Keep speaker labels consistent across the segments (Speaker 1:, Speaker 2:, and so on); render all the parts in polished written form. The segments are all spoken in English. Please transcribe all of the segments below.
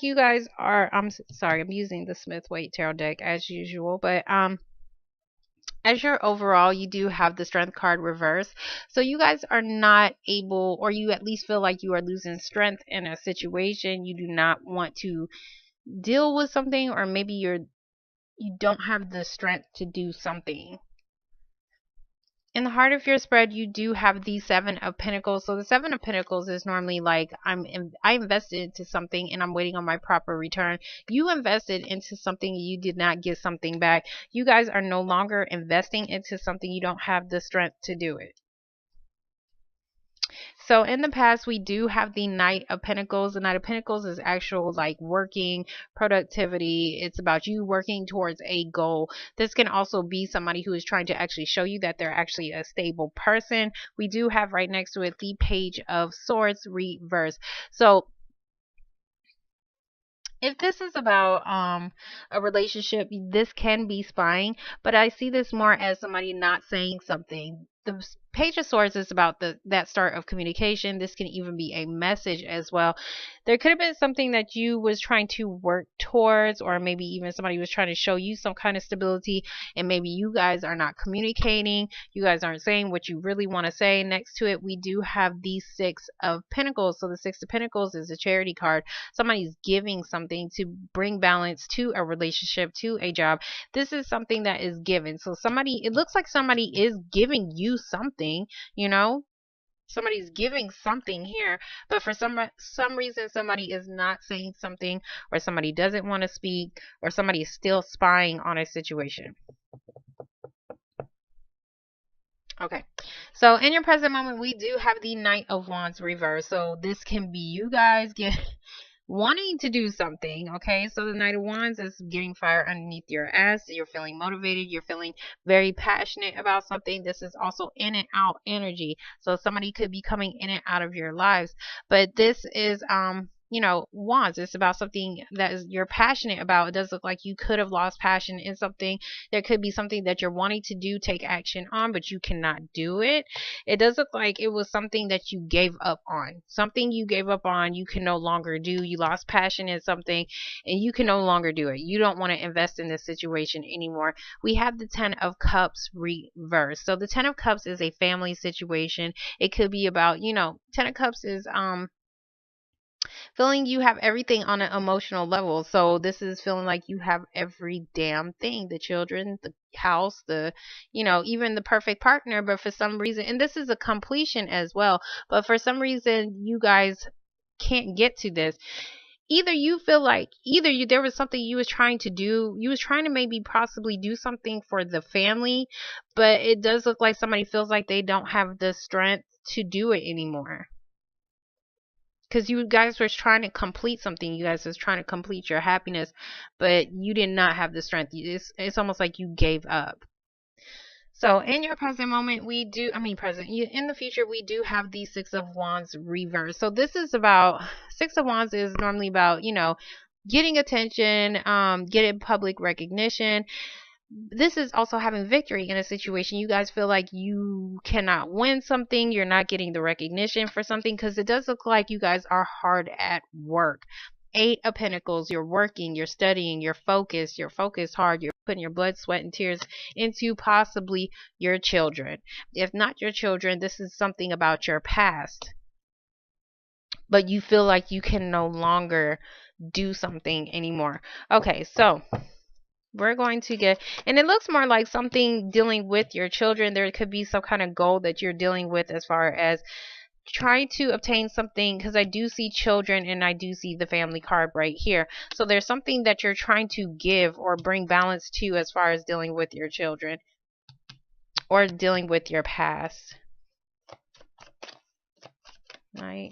Speaker 1: you guys are, sorry, I'm using the Smith Waite Tarot deck as usual, but as your overall, you do have the strength card reverse. So you guys are not able, or you at least feel like you are losing strength in a situation. You do not want to deal with something, or maybe you don't have the strength to do something. In the heart of your spread, you do have the Seven of Pentacles. So the Seven of Pentacles is normally like I invested into something and I'm waiting on my proper return. You invested into something, you did not get something back. You guys are no longer investing into something, you don't have the strength to do it. So in the past, we do have the Knight of Pentacles. The Knight of Pentacles is actual like working, productivity. It's about you working towards a goal. This can also be somebody who is trying to actually show you that they're actually a stable person. We do have right next to it the Page of Swords reverse. So if this is about a relationship, this can be spying, but I see this more as somebody not saying something. The Page of Swords is about that start of communication. This can even be a message as well. There could have been something that you was trying to work towards, or maybe even somebody was trying to show you some kind of stability, and maybe you guys are not communicating. You guys aren't saying what you really want to say. Next to it, we do have the Six of Pentacles. So the Six of Pentacles is a charity card. Somebody's giving something to bring balance to a relationship, to a job. This is something that is given. So somebody, it looks like somebody is giving you something, you know, somebody's giving something here, but for some reason somebody is not saying something, or somebody doesn't want to speak, or somebody is still spying on a situation. Okay, so in your present moment, we do have the Knight of Wands reverse. So this can be you guys wanting to do something. Okay, so the Knight of Wands is getting fire underneath your ass. You're feeling motivated, you're feeling very passionate about something. This is also in and out energy, so somebody could be coming in and out of your lives, but this is you know, wands, it's about something that is you're passionate about. It does look like you could have lost passion in something. There could be something that you're wanting to do, take action on, but you cannot do it. It does look like it was something that you gave up on. Something you gave up on, you can no longer do. You lost passion in something and you can no longer do it. You don't want to invest in this situation anymore. We have the Ten of Cups reversed. So the Ten of Cups is a family situation. It could be about, you know, Ten of Cups is feeling you have everything on an emotional level. So this is feeling like you have every damn thing, the children, the house, the, you know, even the perfect partner. But for some reason, and this is a completion as well, but for some reason you guys can't get to this. Either you feel like either you there was something you was trying to do, you was trying to maybe possibly do something for the family, but it does look like somebody feels like they don't have the strength to do it anymore, because you guys were trying to complete something. You guys was trying to complete your happiness, but you did not have the strength. It's almost like you gave up. So in your present moment, we do, I mean present, in the future, we do have the Six of Wands reverse. So this is about, Six of Wands is normally about, you know, getting attention, getting public recognition. This is also having victory in a situation. You guys feel like you cannot win something, you're not getting the recognition for something, because it does look like you guys are hard at work. Eight of Pentacles, you're working, you're studying, you're focused hard, you're putting your blood, sweat, and tears into possibly your children. If not your children, this is something about your past, but you feel like you can no longer do something anymore. Okay, so we're going to get, and it looks more like something dealing with your children. There could be some kind of goal that you're dealing with as far as trying to obtain something, because I do see children and I do see the family card right here. So there's something that you're trying to give or bring balance to as far as dealing with your children or dealing with your past. Right.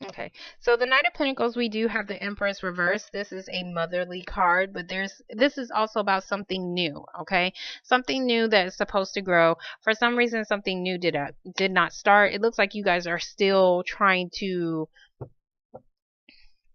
Speaker 1: Okay, so the Knight of Pentacles, we do have the Empress reverse. This is a motherly card, but this is also about something new, okay? Something new that is supposed to grow. For some reason, something new did not start. It looks like you guys are still trying to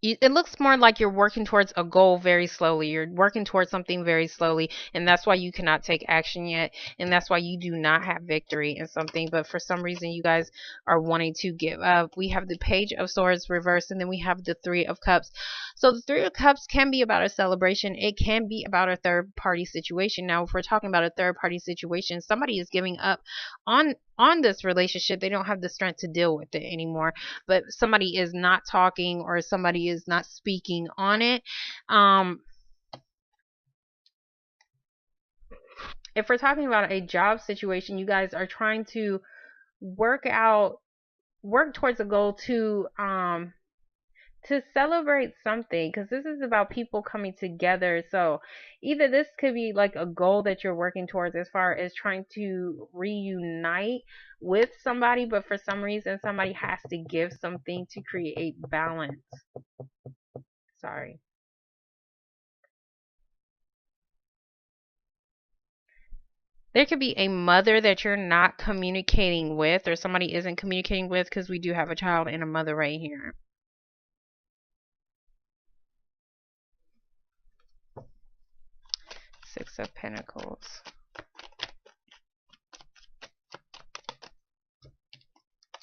Speaker 1: it looks more like you're working towards a goal very slowly. You're working towards something very slowly, and that's why you cannot take action yet, and that's why you do not have victory in something. But for some reason, you guys are wanting to give up. We have the Page of Swords reversed, and then we have the Three of Cups. So the Three of Cups can be about a celebration. It can be about a third party situation. Now, if we're talking about a third party situation, somebody is giving up on this relationship. They don't have the strength to deal with it anymore, but somebody is not talking or somebody is not speaking on it. Um, if we're talking about a job situation, you guys are trying to work out, work towards a goal to celebrate something, because this is about people coming together. So either this could be like a goal that you're working towards as far as trying to reunite with somebody, but for some reason somebody has to give something to create balance. Sorry. There could be a mother that you're not communicating with, or somebody isn't communicating with, because we do have a child and a mother right here. Six of Pentacles.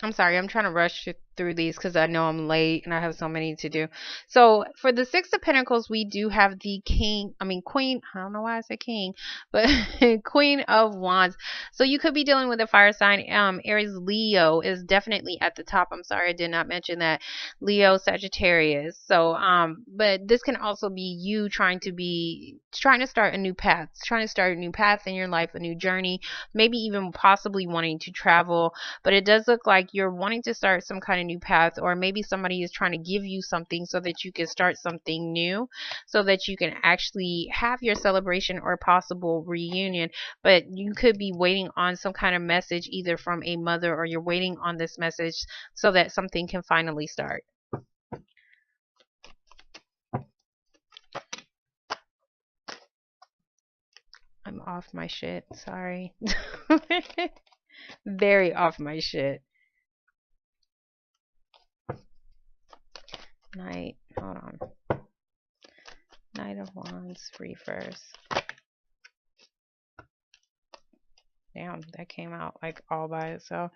Speaker 1: I'm sorry, I'm trying to rush through these because I know I'm late and I have so many to do. So for the Six of Pentacles, we do have the Queen. I don't know why I said King, but Queen of Wands. So you could be dealing with a fire sign. Aries, Leo is definitely at the top. I'm sorry I did not mention that. Leo, Sagittarius. So but this can also be you trying to start a new path, trying to start a new path in your life, a new journey, maybe even possibly wanting to travel, but it does look like you're wanting to start some kind of new path, or maybe somebody is trying to give you something so that you can start something new, so that you can actually have your celebration or possible reunion. But you could be waiting on some kind of message either from a mother, or you're waiting on this message so that something can finally start. I'm off my shit. Sorry. Very off my shit. Knight. Hold on. Knight of Wands reverse. Damn, that came out like all by itself.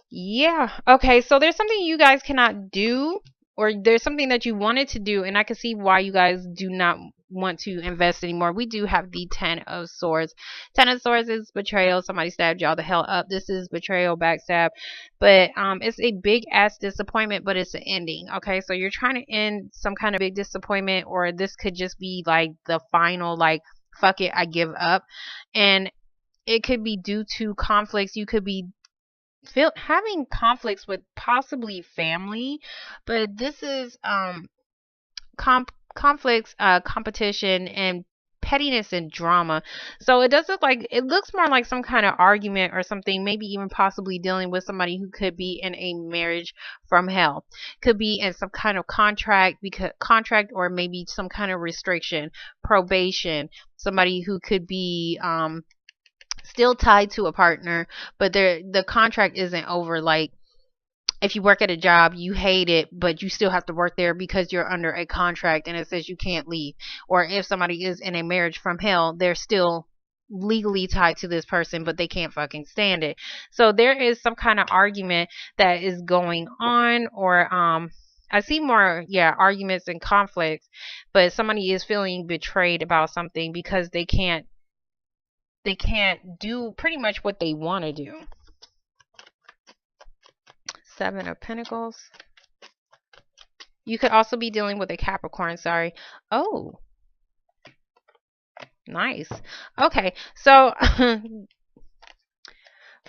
Speaker 1: Yeah. Okay, so there's something you guys cannot do, or there's something that you wanted to do, and I can see why you guys do not want to invest anymore. We do have the Ten of Swords. Ten of Swords is betrayal. Somebody stabbed y'all the hell up. This is betrayal, backstab. But it's a big ass disappointment, but it's an ending. Okay, so you're trying to end some kind of big disappointment, or this could just be like the final, like, fuck it, I give up. And it could be due to conflicts. You could be having conflicts with possibly family, but this is conflicts, competition, and pettiness and drama. So it does look like, it looks more like some kind of argument or something, maybe even possibly dealing with somebody who could be in a marriage from hell, could be in some kind of contract, or maybe some kind of restriction, probation, somebody who could be still tied to a partner, but the contract isn't over. Like, if you work at a job, you hate it, but you still have to work there because you're under a contract and it says you can't leave. Or if somebody is in a marriage from hell, they're still legally tied to this person, but they can't fucking stand it. So there is some kind of argument that is going on, or I see more, yeah, arguments and conflicts, but somebody is feeling betrayed about something because they can't do pretty much what they want to do. Seven of Pentacles. You could also be dealing with a Capricorn, sorry. Oh, nice. Okay, so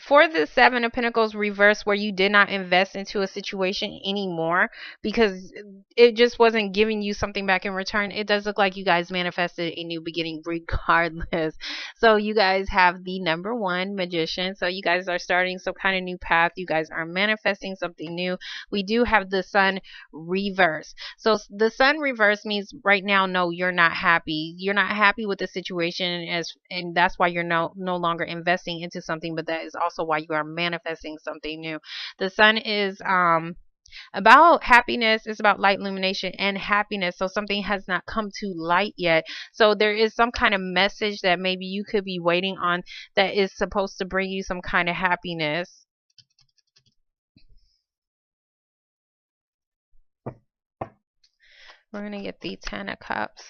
Speaker 1: for the Seven of Pentacles reverse, where you did not invest into a situation anymore because it just wasn't giving you something back in return, it does look like you guys manifested a new beginning regardless. So you guys have the number one, Magician. So you guys are starting some kind of new path. You guys are manifesting something new. We do have the Sun reverse. So the Sun reverse means right now, no, you're not happy. You're not happy with the situation, and that's why you're no longer investing into something, but that is also why you are manifesting something new. The Sun is About happiness, it's about light, illumination, and happiness. So something has not come to light yet. So there is some kind of message that maybe you could be waiting on that is supposed to bring you some kind of happiness. We're going to get the Ten of Cups.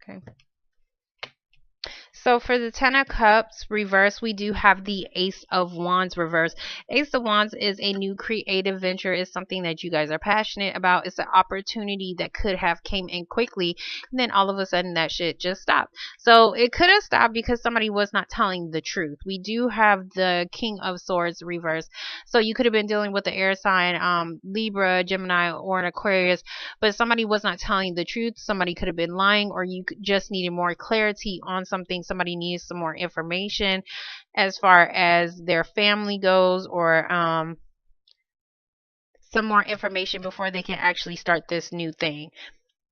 Speaker 1: Okay. So for the Ten of Cups reverse, we do have the Ace of Wands reverse. Ace of Wands is a new creative venture. It's something that you guys are passionate about. It's an opportunity that could have came in quickly, and then all of a sudden that shit just stopped. So it could have stopped because somebody was not telling the truth. We do have the King of Swords reverse. So you could have been dealing with the air sign, Libra, Gemini, or an Aquarius, but somebody was not telling the truth. Somebody could have been lying, or you just needed more clarity on something. Somebody needs some more information as far as their family goes, or some more information before they can actually start this new thing.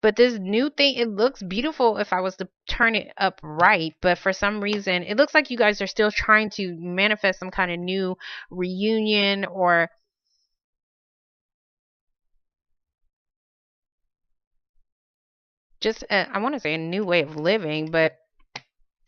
Speaker 1: But this new thing, it looks beautiful if I was to turn it up right. But for some reason, it looks like you guys are still trying to manifest some kind of new reunion, or just, I want to say a new way of living, but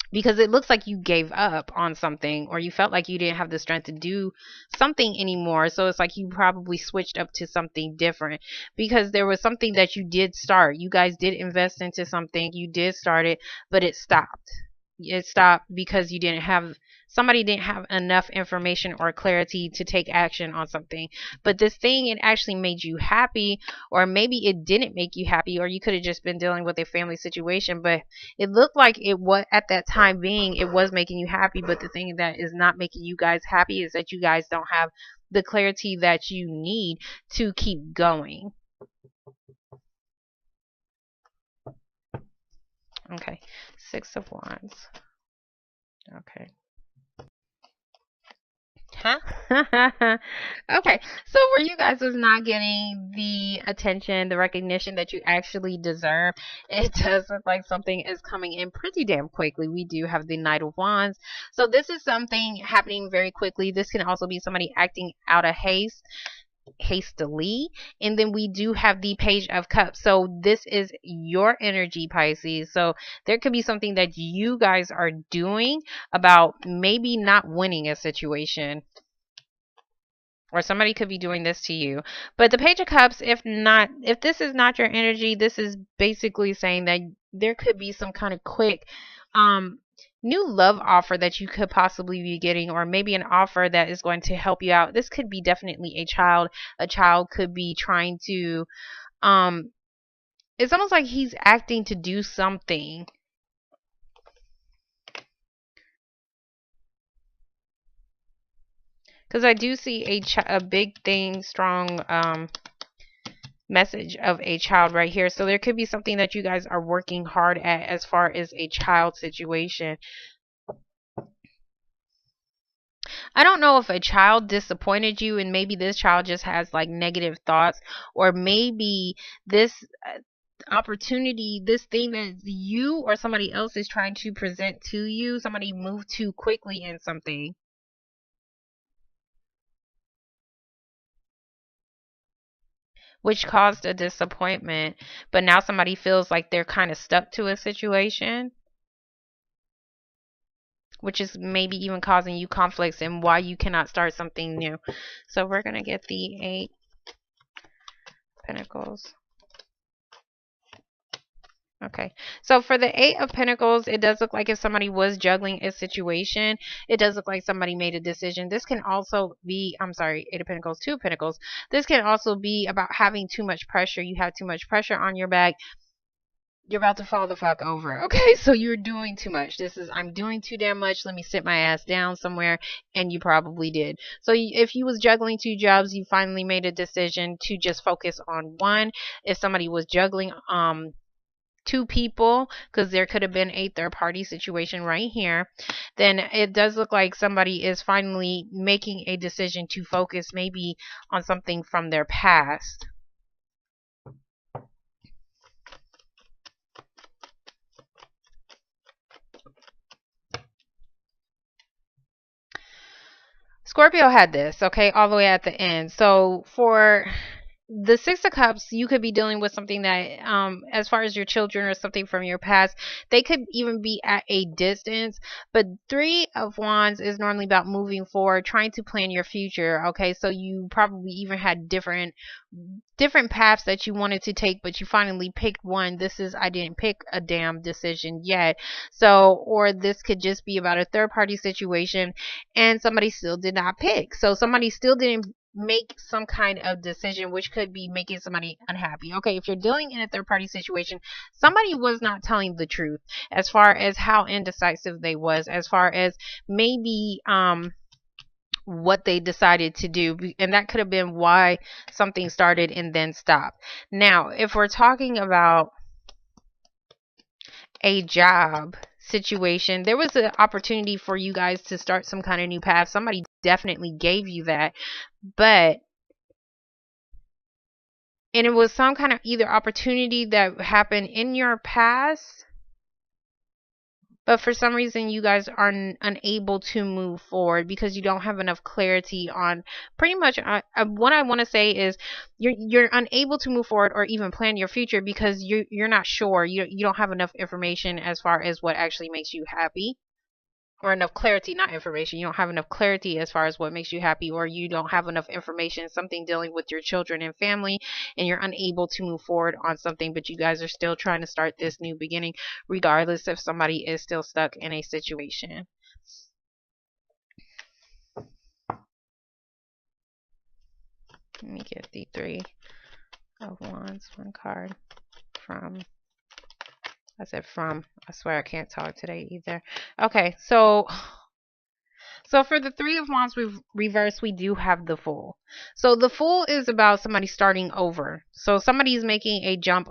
Speaker 1: because it looks like you gave up on something, or you felt like you didn't have the strength to do something anymore. So it's like you probably switched up to something different, because there was something that you did start. You guys did invest into something. You did start it, but it stopped. It stopped because you didn't have, somebody didn't have enough information or clarity to take action on something. But this thing, it actually made you happy, or maybe it didn't make you happy, or you could have just been dealing with a family situation. But it looked like it was, at that time being, it was making you happy. But the thing that is not making you guys happy is that you guys don't have the clarity that you need to keep going. Okay, Six of Wands. Okay. Huh? Okay, so where you guys was not getting the attention, the recognition that you actually deserve, it does look like something is coming in pretty damn quickly. We do have the Knight of Wands. So this is something happening very quickly. This can also be somebody acting out of hastily. And then we do have the Page of Cups. So this is your energy, Pisces. So there could be something that you guys are doing about maybe not winning a situation, or somebody could be doing this to you. But the Page of Cups, if this is not your energy, this is basically saying that there could be some kind of quick um new love offer that you could possibly be getting, or maybe an offer that is going to help you out. This could be definitely a child. A child could be trying to um it's almost like he's acting to do something, because I do see a big thing, strong message of a child right here. So there could be something that you guys are working hard at as far as a child situation. I don't know if a child disappointed you, and maybe this child just has like negative thoughts, or maybe this opportunity, this thing that you or somebody else is trying to present to you, somebody moved too quickly in something, which caused a disappointment. But now somebody feels like they're kind of stuck to a situation, which is maybe even causing you conflicts and why you cannot start something new. So we're going to get the Eight of Pentacles. Okay, so for the Eight of Pentacles, it does look like if somebody was juggling a situation, it does look like somebody made a decision. This can also be, I'm sorry, Eight of Pentacles, Two of Pentacles. This can also be about having too much pressure. You have too much pressure on your back. You're about to fall the fuck over. Okay, so you're doing too much. This is, I'm doing too damn much. Let me sit my ass down somewhere. And you probably did. So if you was juggling two jobs, you finally made a decision to just focus on one. If somebody was juggling two people, because there could have been a third party situation right here, then it does look like somebody is finally making a decision to focus maybe on something from their past. Scorpio had this, okay, all the way at the end. So for the Six of Cups, you could be dealing with something that, as far as your children or something from your past, they could even be at a distance. But Three of Wands is normally about moving forward, trying to plan your future. Okay, so you probably even had different paths that you wanted to take, but you finally picked one. This is, I didn't pick a damn decision yet. So, or this could just be about a third party situation and somebody still did not pick. So somebody still didn't make some kind of decision, which could be making somebody unhappy. Okay, if you're dealing in a third party situation, somebody was not telling the truth as far as how indecisive they was, as far as maybe what they decided to do, and that could have been why something started and then stopped. Now, if we're talking about a job situation, there was an opportunity for you guys to start some kind of new path. Somebody definitely gave you that, but and it was some kind of either opportunity that happened in your past, but for some reason you guys are unable to move forward because you don't have enough clarity on pretty much what I want to say is you're unable to move forward or even plan your future because you're not sure, you don't have enough information as far as what actually makes you happy, or enough clarity, not information. You don't have enough clarity as far as what makes you happy, or you don't have enough information, something dealing with your children and family, and you're unable to move forward on something, but you guys are still trying to start this new beginning, regardless if somebody is still stuck in a situation. Let me get the Three of Wands, one card from. I said from. I swear I can't talk today either. Okay, so for the Three of Wands reverse, we do have the Fool. So the Fool is about somebody starting over. So somebody's making a jump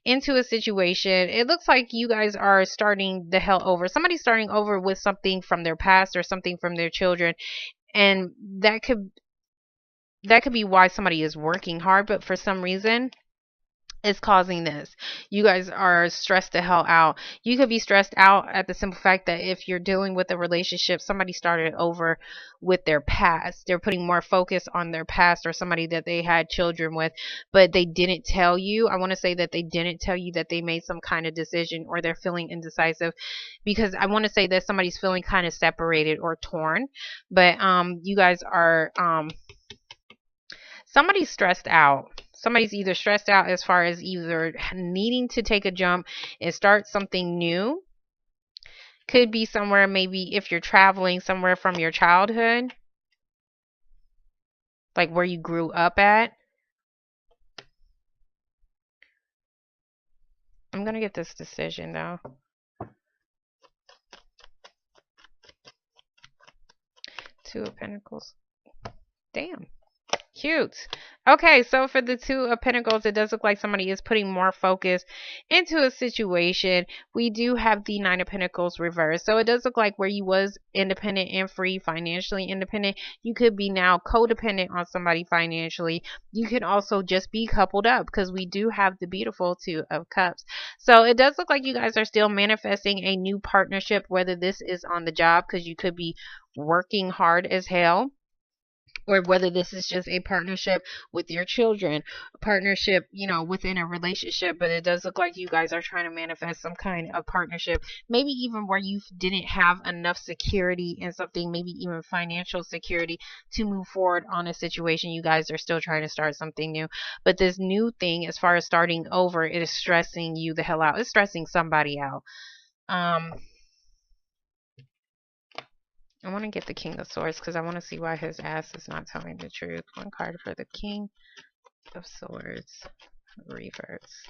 Speaker 1: into a situation. It looks like you guys are starting the hell over. Somebody's starting over with something from their past or something from their children, and that could be why somebody is working hard, but for some reason is causing this. You guys are stressed the hell out. You could be stressed out at the simple fact that if you're dealing with a relationship, somebody started over with their past. They're putting more focus on their past or somebody that they had children with, but they didn't tell you. I want to say that they didn't tell you that they made some kind of decision or they're feeling indecisive, because I want to say that somebody's feeling kind of separated or torn. But you guys are somebody's stressed out. Somebody's either stressed out as far as either needing to take a jump and start something new. Could be somewhere, maybe if you're traveling somewhere from your childhood, like where you grew up at. I'm going to get this decision though. Two of Pentacles. Damn. Cute. Okay, so for the Two of Pentacles, it does look like somebody is putting more focus into a situation. We do have the Nine of Pentacles reversed. So it does look like where you was independent and free, financially independent, you could be now codependent on somebody financially. You can also just be coupled up because we do have the beautiful Two of Cups. So it does look like you guys are still manifesting a new partnership, whether this is on the job because you could be working hard as hell, or whether this is just a partnership with your children, a partnership, within a relationship. But it does look like you guys are trying to manifest some kind of partnership, maybe even where you didn't have enough security in something, maybe even financial security to move forward on a situation. You guys are still trying to start something new, but this new thing, as far as starting over, it is stressing you the hell out. It's stressing somebody out. I want to get the King of Swords because I want to see why his ass is not telling the truth. One card for the King of Swords reverse.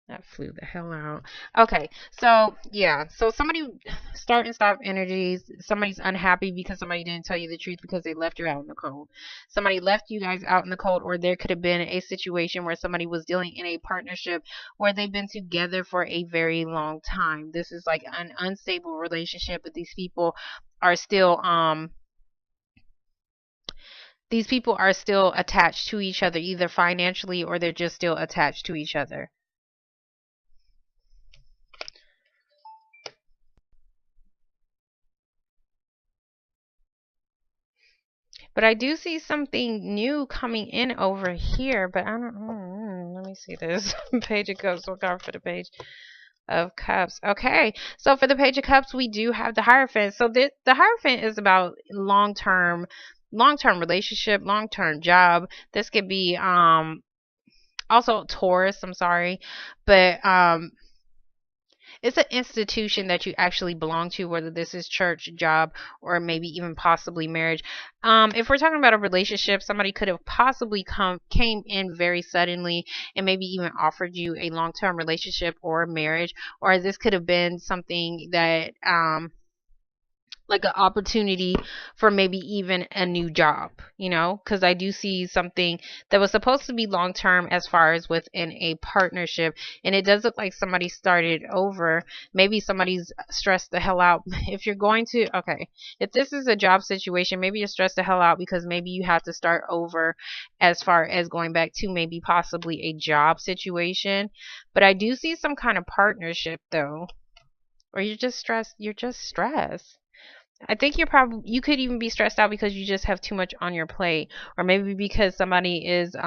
Speaker 1: That flew the hell out. Okay, so yeah, so somebody start and stop energies. Somebody's unhappy because somebody didn't tell you the truth because they left you out in the cold. Somebody left you guys out in the cold, or there could have been a situation where somebody was dealing in a partnership where they've been together for a very long time. This is like an unstable relationship, but these people are still attached to each other, either financially or they're just still attached to each other. But I do see something new coming in over here, but I don't let me see this. Page of Cups. Look out for the Page of Cups. Okay. So for the Page of Cups, we do have the Hierophant. So the Hierophant is about long-term relationship, long-term job. This could be also Taurus, I'm sorry. But it's an institution that you actually belong to, whether this is church, job, or maybe even possibly marriage. If we're talking about a relationship, somebody could have possibly came in very suddenly and maybe even offered you a long-term relationship or marriage, or this could have been something that like an opportunity for maybe even a new job, because I do see something that was supposed to be long term as far as within a partnership, and it does look like somebody started over. Maybe somebody's stressed the hell out. If you're going to, okay, if this is a job situation, maybe you're stressed the hell out because maybe you have to start over as far as going back to maybe possibly a job situation. But I do see some kind of partnership though, or you're just stressed. You're just stressed. I think you could even be stressed out because you just have too much on your plate, or maybe because somebody is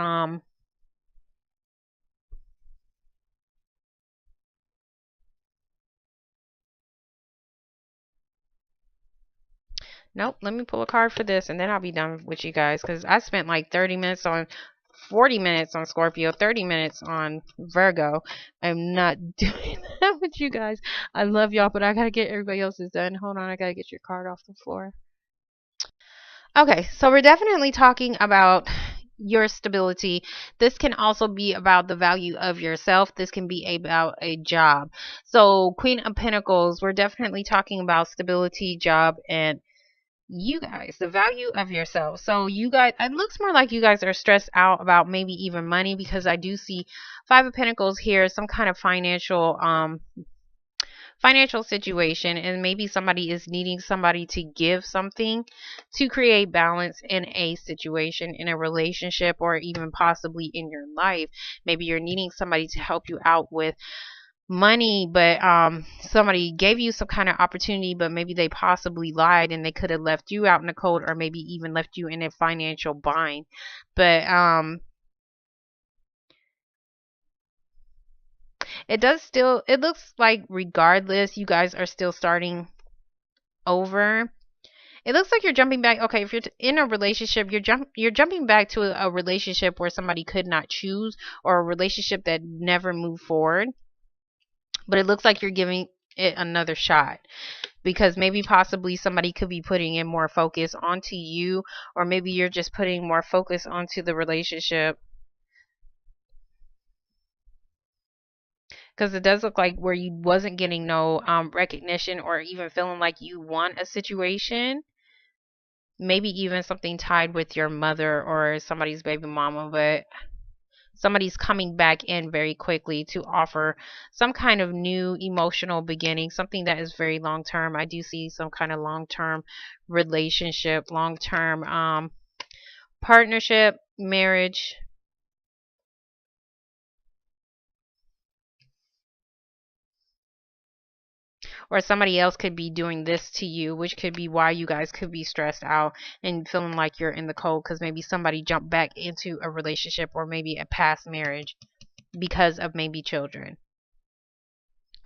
Speaker 1: nope, let me pull a card for this and then I'll be done with you guys, cuz I spent like 30 minutes on 40 minutes on Scorpio, 30 minutes on Virgo. I'm not doing that with you guys. I love y'all, but I got to get everybody else's done. Hold on, I got to get your card off the floor. Okay, so we're definitely talking about your stability. This can also be about the value of yourself. This can be about a job. So, Queen of Pentacles, we're definitely talking about stability, job, and you guys, the value of yourself. So, you guys, it looks more like you guys are stressed out about maybe even money, because I do see Five of Pentacles here, some kind of financial situation, and maybe somebody is needing somebody to give something to create balance in a situation, in a relationship, or even possibly in your life. Maybe you're needing somebody to help you out with money, but somebody gave you some kind of opportunity, but maybe they possibly lied and they could have left you out in the cold, or maybe even left you in a financial bind. But it looks like regardless, you guys are still starting over. It looks like you're jumping back. Okay, if you're in a relationship, you're jumping back to a relationship where somebody could not choose, or a relationship that never moved forward. But it looks like you're giving it another shot, because maybe possibly somebody could be putting in more focus onto you, or maybe you're just putting more focus onto the relationship. Because it does look like where you wasn't getting no recognition, or even feeling like you won a situation, maybe even something tied with your mother or somebody's baby mama, but somebody's coming back in very quickly to offer some kind of new emotional beginning, something that is very long term. I do see some kind of long term relationship, long term partnership, marriage. Or somebody else could be doing this to you, which could be why you guys could be stressed out and feeling like you're in the cold, because maybe somebody jumped back into a relationship or maybe a past marriage because of maybe children.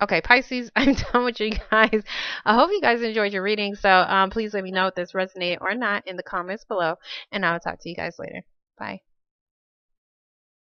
Speaker 1: Okay, Pisces, I'm done with you guys. I hope you guys enjoyed your reading. So please let me know if this resonated or not in the comments below, and I'll talk to you guys later. Bye.